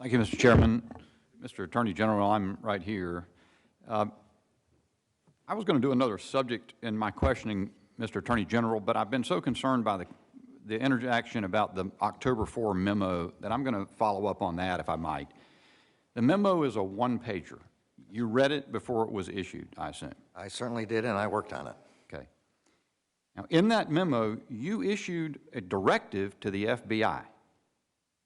Thank you, Mr. Chairman. Mr. Attorney General, I'm right here. I was going to do another subject in my questioning, Mr. Attorney General, but I've been so concerned by the interaction about the October 4 memo that I'm going to follow up on that, if I might. The memo is a one-pager. You read it before it was issued, I assume. I certainly did, and I worked on it. Okay. Now, in that memo, you issued a directive to the FBI.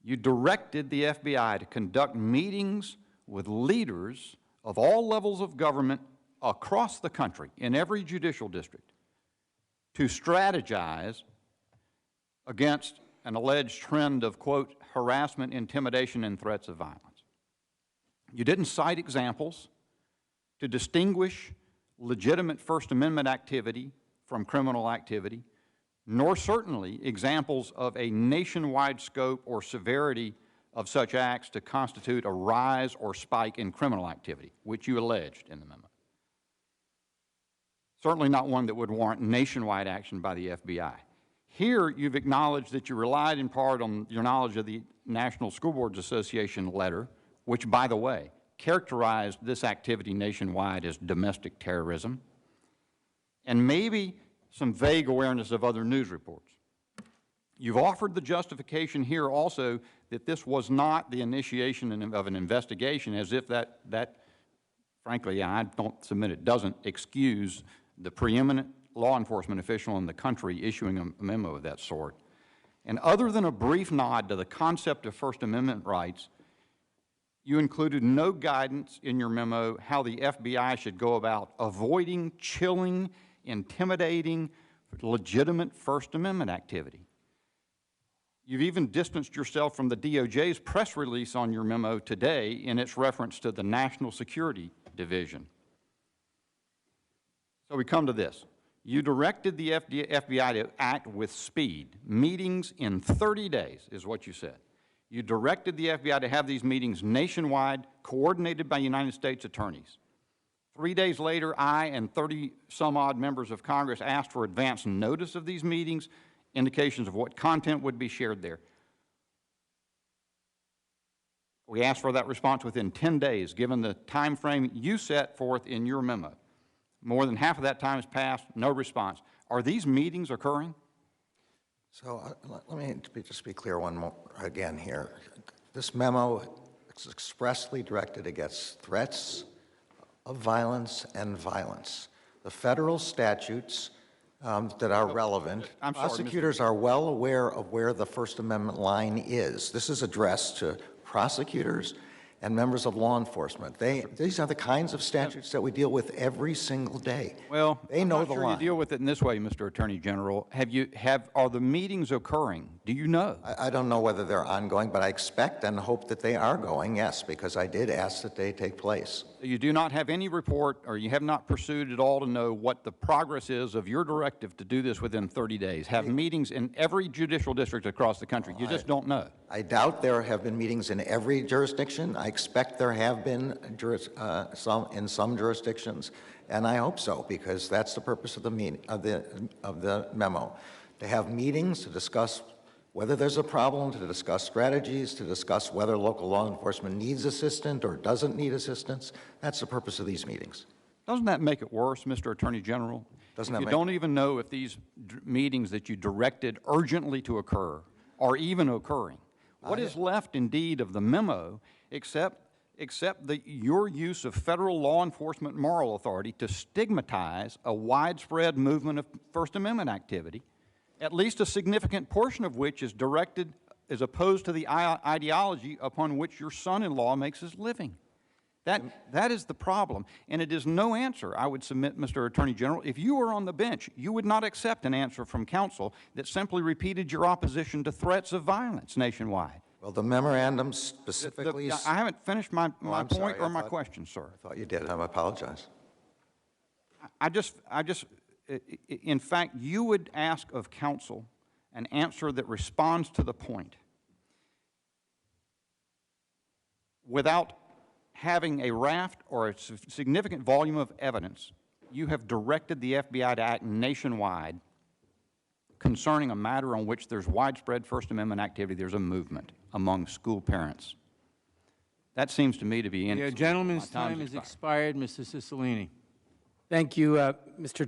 You directed the FBI to conduct meetings with leaders of all levels of government across the country, in every judicial district, to strategize against an alleged trend of, quote, harassment, intimidation, and threats of violence. You didn't cite examples to distinguish legitimate First Amendment activity from criminal activity, nor certainly examples of a nationwide scope or severity of such acts to constitute a rise or spike in criminal activity, which you alleged in the memo. Certainly not one that would warrant nationwide action by the FBI. Here, you've acknowledged that you relied in part on your knowledge of the National School Boards Association letter, which, by the way, characterized this activity nationwide as domestic terrorism, and maybe some vague awareness of other news reports. You've offered the justification here also that this was not the initiation of an investigation, as if that frankly, I don't submit it, doesn't excuse the preeminent law enforcement official in the country issuing a memo of that sort. And other than a brief nod to the concept of First Amendment rights, you included no guidance in your memo how the FBI should go about avoiding, chilling, intimidating legitimate First Amendment activity. You've even distanced yourself from the DOJ's press release on your memo today in its reference to the National Security Division. So we come to this. You directed the FBI to act with speed. Meetings in 30 days is what you said. You directed the FBI to have these meetings nationwide, coordinated by United States attorneys. 3 days later, I and 30-some-odd members of Congress asked for advance notice of these meetings, indications of what content would be shared there. We asked for that response within 10 days, given the time frame you set forth in your memo. More than half of that time has passed, no response. Are these meetings occurring? So let me just be clear one more again here. This memo is expressly directed against threats of violence and violence. The federal statutes that are relevant, prosecutors are well aware of where the First Amendment line is. This is addressed to prosecutors and members of law enforcement. These are the kinds of statutes that we deal with every single day. Well, they know I'm not the sure line. You deal with it in this way, Mr. Attorney General. Are the meetings occurring? Do you know? I don't know whether they're ongoing, but I expect and hope that they are going, yes, because I did ask that they take place. You do not have any report, or you have not pursued at all to know what the progress is of your directive to do this within 30 days. Have meetings in every judicial district across the country. You just don't know. I doubt there have been meetings in every jurisdiction. I expect there have been in some jurisdictions, and I hope so, because that's the purpose of the memo. To have meetings to discuss whether there's a problem, to discuss strategies, to discuss whether local law enforcement needs assistance or doesn't need assistance. That's the purpose of these meetings. Doesn't that make it worse, Mr. Attorney General? You don't even know if these meetings that you directed urgently to occur are even occurring. What is left, indeed, of the memo except your use of federal law enforcement moral authority to stigmatize a widespread movement of First Amendment activity, at least a significant portion of which is directed as opposed to the ideology upon which your son-in-law makes his living? That is the problem, and it is no answer, I would submit, Mr. Attorney General. If you were on the bench, you would not accept an answer from counsel that simply repeated your opposition to threats of violence nationwide. Well, the memorandum specifically... I haven't finished my point or my question, sir. I thought you did. I apologize. In fact, you would ask of counsel an answer that responds to the point without having a raft or a significant volume of evidence. You have directed the FBI to act nationwide concerning a matter on which there's widespread First Amendment activity. There's a movement among school parents. That seems to me to be The inexcusable. gentleman's My time's time has expired. expired. Mr. Cicilline. Thank you, Mr. Attorney